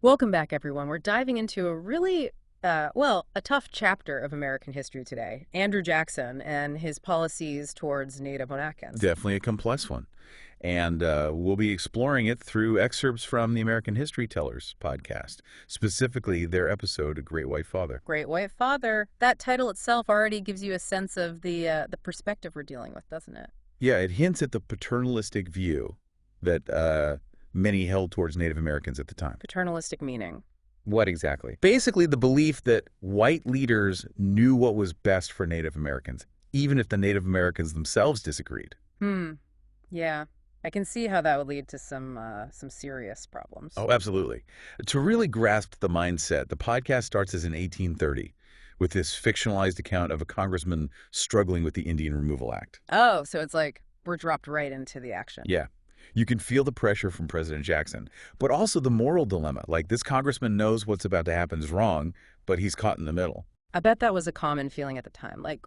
Welcome back, everyone. We're diving into a really, a tough chapter of American history today. Andrew Jackson and his policies towards Native Americans. Definitely a complex one. And we'll be exploring it through excerpts from the American History Tellers podcast, specifically their episode, A Great White Father. Great White Father. That title itself already gives you a sense of the perspective we're dealing with, doesn't it? Yeah, it hints at the paternalistic view that many held towards Native Americans at the time. Paternalistic meaning. What exactly? Basically, the belief that white leaders knew what was best for Native Americans, even if the Native Americans themselves disagreed. Yeah. I can see how that would lead to some serious problems. Oh, absolutely. To really grasp the mindset, the podcast starts as in 1830 with this fictionalized account of a congressman struggling with the Indian Removal Act. Oh, so it's like we're dropped right into the action. Yeah. You can feel the pressure from President Jackson, but also the moral dilemma. Like, this congressman knows what's about to happen is wrong, but he's caught in the middle. I bet that was a common feeling at the time, like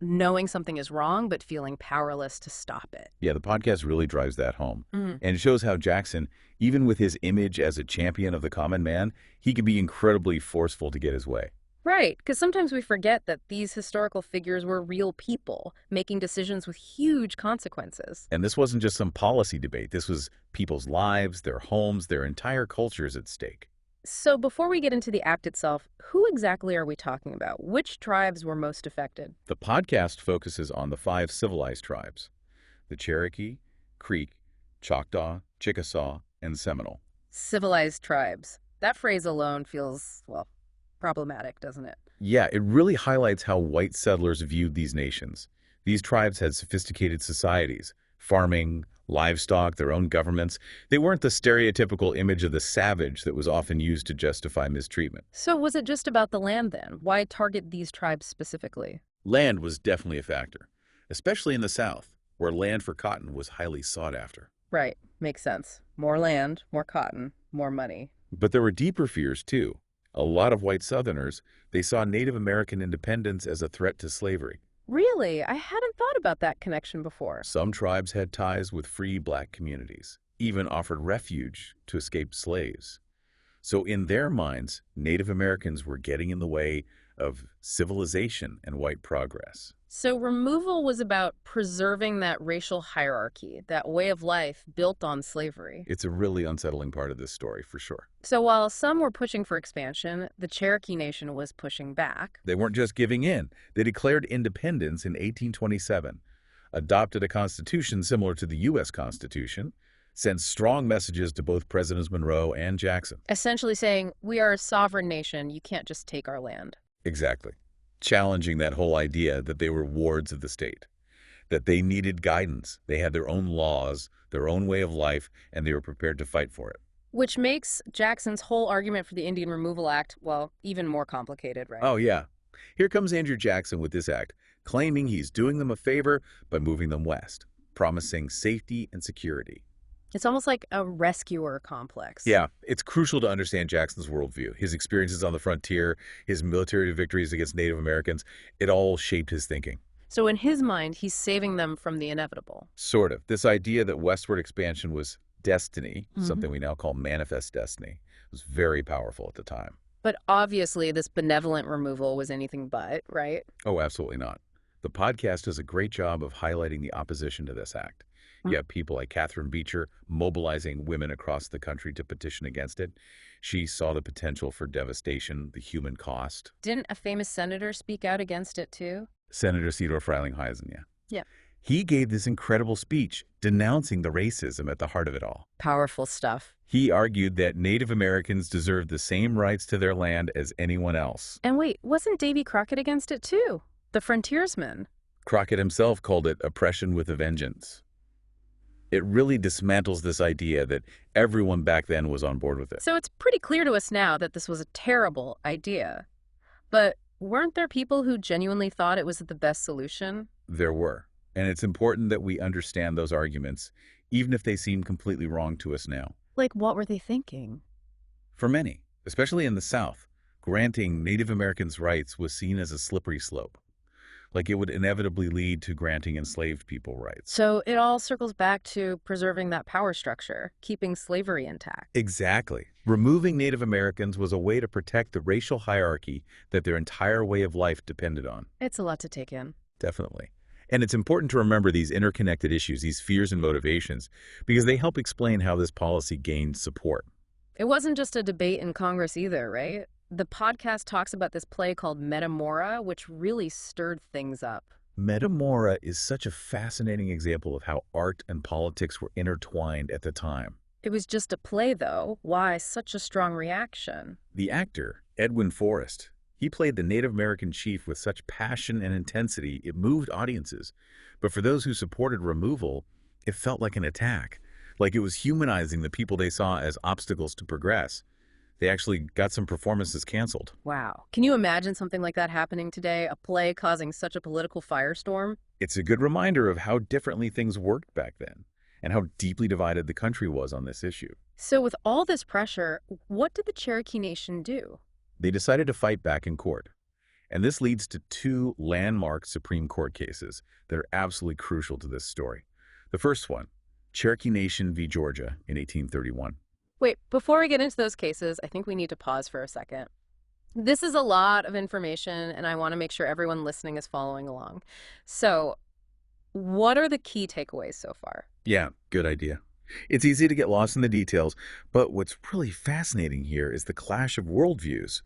knowing something is wrong, but feeling powerless to stop it. Yeah, the podcast really drives that home. And it shows how Jackson, even with his image as a champion of the common man, he can be incredibly forceful to get his way. Right, because sometimes we forget that these historical figures were real people making decisions with huge consequences. And this wasn't just some policy debate. This was people's lives, their homes, their entire cultures at stake. So before we get into the act itself, who exactly are we talking about? Which tribes were most affected? The podcast focuses on the 5 civilized tribes: the Cherokee, Creek, Choctaw, Chickasaw, and Seminole. Civilized tribes. That phrase alone feels, well, problematic, doesn't it? Yeah, it really highlights how white settlers viewed these nations. These tribes had sophisticated societies, farming, livestock, their own governments. They weren't the stereotypical image of the savage that was often used to justify mistreatment. So was it just about the land then? Why target these tribes specifically? Land was definitely a factor, especially in the South, where land for cotton was highly sought after. Right, makes sense. More land, more cotton, more money. But there were deeper fears, too. A lot of white Southerners, they saw Native American independence as a threat to slavery. Really? I hadn't thought about that connection before. Some tribes had ties with free black communities, even offered refuge to escaped slaves. So in their minds, Native Americans were getting in the way of civilization and white progress. So removal was about preserving that racial hierarchy, that way of life built on slavery. It's a really unsettling part of this story, for sure. So while some were pushing for expansion, the Cherokee Nation was pushing back. They weren't just giving in. They declared independence in 1827, adopted a constitution similar to the U.S. Constitution, sent strong messages to both Presidents Monroe and Jackson. Essentially saying, we are a sovereign nation, you can't just take our land. Exactly. Challenging that whole idea that they were wards of the state, that they needed guidance. They had their own laws, their own way of life, and they were prepared to fight for it. Which makes Jackson's whole argument for the Indian Removal Act, well, even more complicated, right? Oh, yeah. Here comes Andrew Jackson with this act, claiming he's doing them a favor by moving them west, promising safety and security. It's almost like a rescuer complex. Yeah, it's crucial to understand Jackson's worldview. His experiences on the frontier, his military victories against Native Americans, it all shaped his thinking. So in his mind, he's saving them from the inevitable. Sort of. This idea that westward expansion was destiny, something we now call manifest destiny, was very powerful at the time. But obviously, this benevolent removal was anything but, right? Oh, absolutely not. The podcast does a great job of highlighting the opposition to this act. You have people like Catherine Beecher mobilizing women across the country to petition against it. She saw the potential for devastation, the human cost. Didn't a famous senator speak out against it too? Senator Theodore Frelinghuysen, yeah. Yeah. He gave this incredible speech denouncing the racism at the heart of it all. Powerful stuff. He argued that Native Americans deserved the same rights to their land as anyone else. And wait, wasn't Davy Crockett against it too? The frontiersman. Crockett himself called it oppression with a vengeance. It really dismantles this idea that everyone back then was on board with it. So it's pretty clear to us now that this was a terrible idea. But weren't there people who genuinely thought it was the best solution? There were. And it's important that we understand those arguments, even if they seem completely wrong to us now. Like, what were they thinking? For many, especially in the South, granting Native Americans rights was seen as a slippery slope. like it would inevitably lead to granting enslaved people rights. So it all circles back to preserving that power structure, keeping slavery intact. Exactly. Removing Native Americans was a way to protect the racial hierarchy that their entire way of life depended on. It's a lot to take in. Definitely. And it's important to remember these interconnected issues, these fears and motivations, because they help explain how this policy gained support. It wasn't just a debate in Congress either, right? The podcast talks about this play called Metamora, which really stirred things up. Metamora is such a fascinating example of how art and politics were intertwined at the time. It was just a play, though. Why such a strong reaction? The actor, Edwin Forrest, he played the Native American chief with such passion and intensity it moved audiences. But for those who supported removal, it felt like an attack, like it was humanizing the people they saw as obstacles to progress. They actually got some performances canceled. Wow. Can you imagine something like that happening today? A play causing such a political firestorm? It's a good reminder of how differently things worked back then and how deeply divided the country was on this issue. So with all this pressure, what did the Cherokee Nation do? They decided to fight back in court. And this leads to two landmark Supreme Court cases that are absolutely crucial to this story. The first one, Cherokee Nation v. Georgia in 1831. Wait, before we get into those cases, I think we need to pause for a second. This is a lot of information, and I want to make sure everyone listening is following along. So, what are the key takeaways so far? Yeah, good idea. It's easy to get lost in the details, but what's really fascinating here is the clash of worldviews.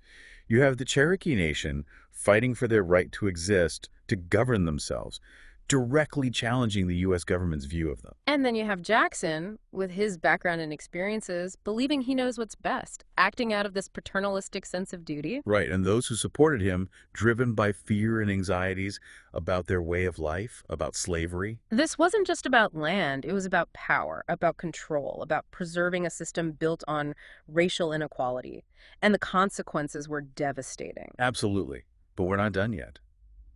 You have the Cherokee Nation fighting for their right to exist, to govern themselves, directly challenging the U.S. government's view of them. And then you have Jackson, with his background and experiences, believing he knows what's best, acting out of this paternalistic sense of duty. Right, and those who supported him, driven by fear and anxieties about their way of life, about slavery. This wasn't just about land, it was about power, about control, about preserving a system built on racial inequality. And the consequences were devastating. Absolutely, but we're not done yet.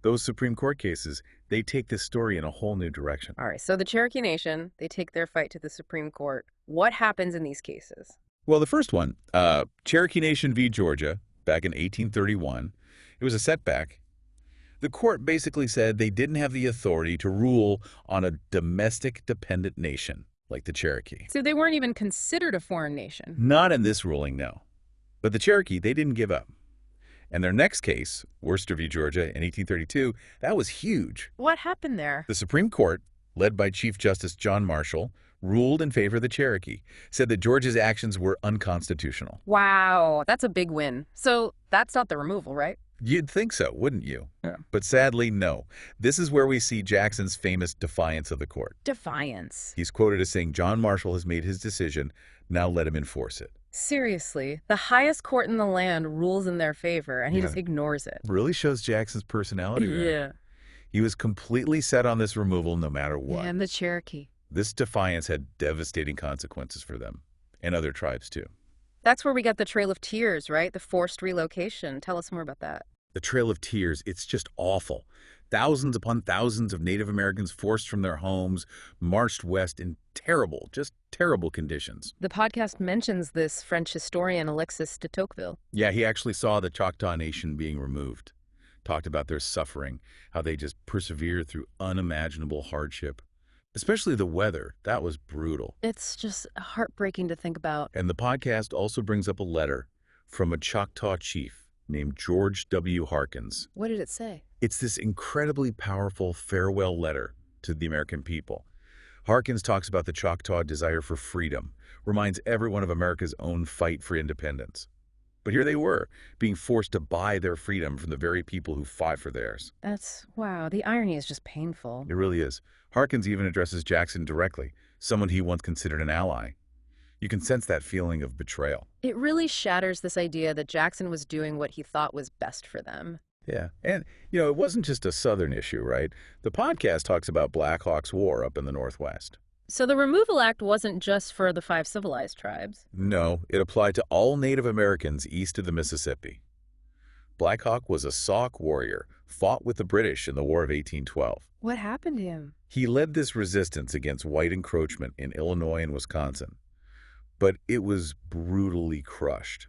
Those Supreme Court cases, they take this story in a whole new direction. All right, so the Cherokee Nation, they take their fight to the Supreme Court. What happens in these cases? Well, the first one, Cherokee Nation v. Georgia, back in 1831, it was a setback. The court basically said they didn't have the authority to rule on a domestic dependent nation like the Cherokee. So they weren't even considered a foreign nation. Not in this ruling, no. But the Cherokee, they didn't give up. And their next case, Worcester v. Georgia in 1832, that was huge. What happened there? The Supreme Court, led by Chief Justice John Marshall, ruled in favor of the Cherokee, said that Georgia's actions were unconstitutional. Wow, that's a big win. So that's not the removal, right? You'd think so, wouldn't you? Yeah. But sadly, no. This is where we see Jackson's famous defiance of the court. Defiance. He's quoted as saying, "John Marshall has made his decision, now let him enforce it." Seriously, the highest court in the land rules in their favor, and he just ignores it. Really shows Jackson's personality there. Yeah. He was completely set on this removal no matter what. And the Cherokee. This defiance had devastating consequences for them, and other tribes too. That's where we got the Trail of Tears, right? The forced relocation. Tell us more about that. The Trail of Tears, it's just awful. Thousands upon thousands of Native Americans forced from their homes, marched west in just terrible conditions. The podcast mentions this French historian Alexis de Tocqueville. Yeah, he actually saw the Choctaw Nation being removed, talked about their suffering, how they just persevered through unimaginable hardship. Especially the weather, that was brutal. It's just heartbreaking to think about. And the podcast also brings up a letter from a Choctaw chief named George W. Harkins. What did it say? It's this incredibly powerful farewell letter to the American people. Harkins talks about the Choctaw desire for freedom, reminds everyone of America's own fight for independence. But here they were, being forced to buy their freedom from the very people who fought for theirs. Wow, the irony is just painful. It really is. Harkins even addresses Jackson directly, someone he once considered an ally. You can sense that feeling of betrayal. It really shatters this idea that Jackson was doing what he thought was best for them. Yeah, and, it wasn't just a Southern issue, right? The podcast talks about Black Hawk's War up in the Northwest. So the Removal Act wasn't just for the 5 civilized tribes. No, it applied to all Native Americans east of the Mississippi. Black Hawk was a Sauk warrior, fought with the British in the War of 1812. What happened to him? He led this resistance against white encroachment in Illinois and Wisconsin, but it was brutally crushed.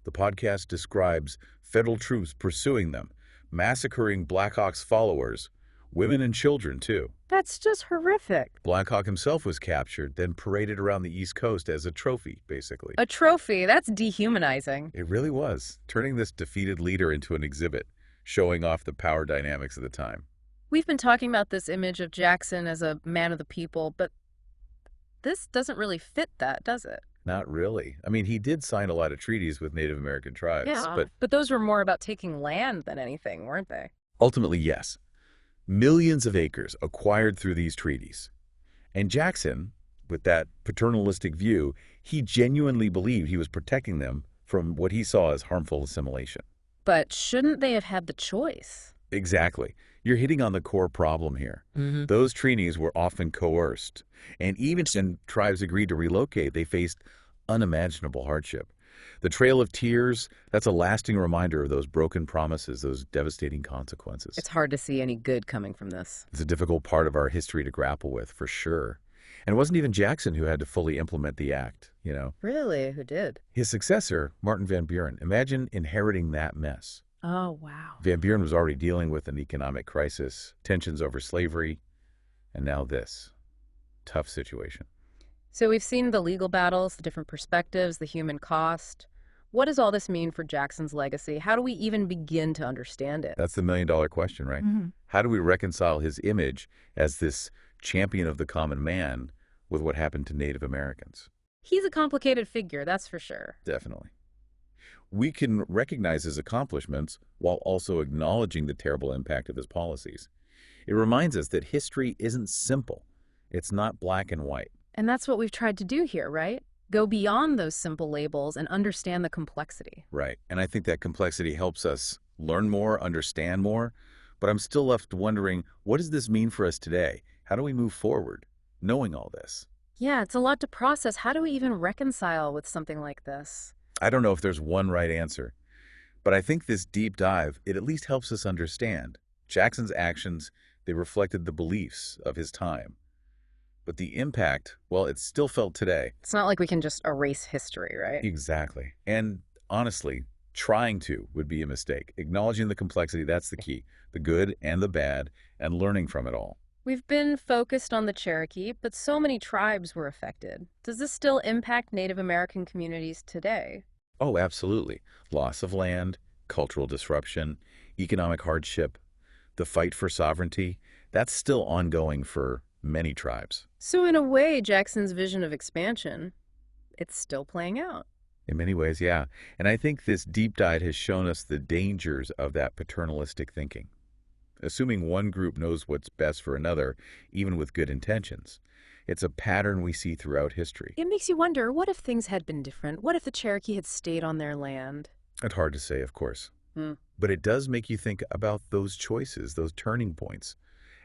The podcast describes federal troops pursuing them, massacring Black Hawk's followers, women and children too. That's just horrific. Black Hawk himself was captured, then paraded around the East Coast as a trophy, basically. A trophy, that's dehumanizing. It really was, turning this defeated leader into an exhibit, showing off the power dynamics of the time. We've been talking about this image of Jackson as a man of the people, but this doesn't really fit that, does it? Not really. I mean, he did sign a lot of treaties with Native American tribes, Yeah, but those were more about taking land than anything, weren't they? ultimately, yes. Millions of acres acquired through these treaties. And Jackson, with that paternalistic view, he genuinely believed he was protecting them from what he saw as harmful assimilation. But shouldn't they have had the choice? Exactly. You're hitting on the core problem here. Those treaties were often coerced, and even when tribes agreed to relocate, they faced unimaginable hardship. The Trail of Tears, that's a lasting reminder of those broken promises, those devastating consequences. It's hard to see any good coming from this. It's a difficult part of our history to grapple with, for sure. And it wasn't even Jackson who had to fully implement the act. Really? Who did? His successor, Martin Van Buren, imagine inheriting that mess. Oh, wow. Van Buren was already dealing with an economic crisis, tensions over slavery, and now this. Tough situation. So we've seen the legal battles, the different perspectives, the human cost. What does all this mean for Jackson's legacy? How do we even begin to understand it? That's the million-dollar question, right? How do we reconcile his image as this champion of the common man with what happened to Native Americans? He's a complicated figure, that's for sure. Definitely. We can recognize his accomplishments while also acknowledging the terrible impact of his policies. It reminds us that history isn't simple. It's not black and white. And that's what we've tried to do here, right? Go beyond those simple labels and understand the complexity. Right. And I think that complexity helps us learn more, understand more. But I'm still left wondering, what does this mean for us today? How do we move forward, knowing all this? Yeah, it's a lot to process. How do we even reconcile with something like this? I don't know if there's one right answer, but I think this deep dive, it at least helps us understand. Jackson's actions, they reflected the beliefs of his time. But the impact, well, it's still felt today. It's not like we can just erase history, right? Exactly. And honestly, trying to would be a mistake. Acknowledging the complexity, that's the key. The good and the bad, and learning from it all. We've been focused on the Cherokee, but so many tribes were affected. Does this still impact Native American communities today? Oh, absolutely. Loss of land, cultural disruption, economic hardship, the fight for sovereignty, that's still ongoing for many tribes. So in a way, Jackson's vision of expansion, it's still playing out. In many ways, yeah. And I think this deep dive has shown us the dangers of that paternalistic thinking. Assuming one group knows what's best for another, even with good intentions. It's a pattern we see throughout history. It makes you wonder, what if things had been different? What if the Cherokee had stayed on their land? It's hard to say, of course. But it does make you think about those choices, those turning points.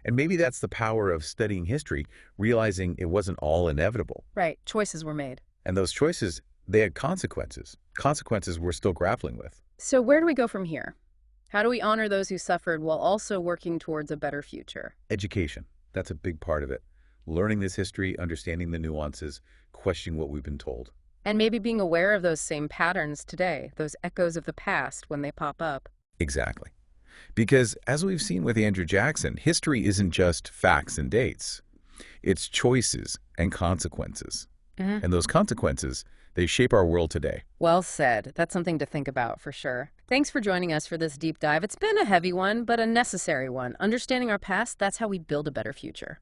And maybe that's the power of studying history, realizing it wasn't all inevitable. Right, choices were made. And those choices, they had consequences. Consequences we're still grappling with. So where do we go from here? How do we honor those who suffered while also working towards a better future? Education, that's a big part of it. Learning this history, understanding the nuances, questioning what we've been told. And maybe being aware of those same patterns today, those echoes of the past when they pop up. Exactly. Because as we've seen with Andrew Jackson, history isn't just facts and dates. It's choices and consequences. And those consequences, they shape our world today. Well said. That's something to think about for sure. Thanks for joining us for this deep dive. It's been a heavy one, but a necessary one. Understanding our past, that's how we build a better future.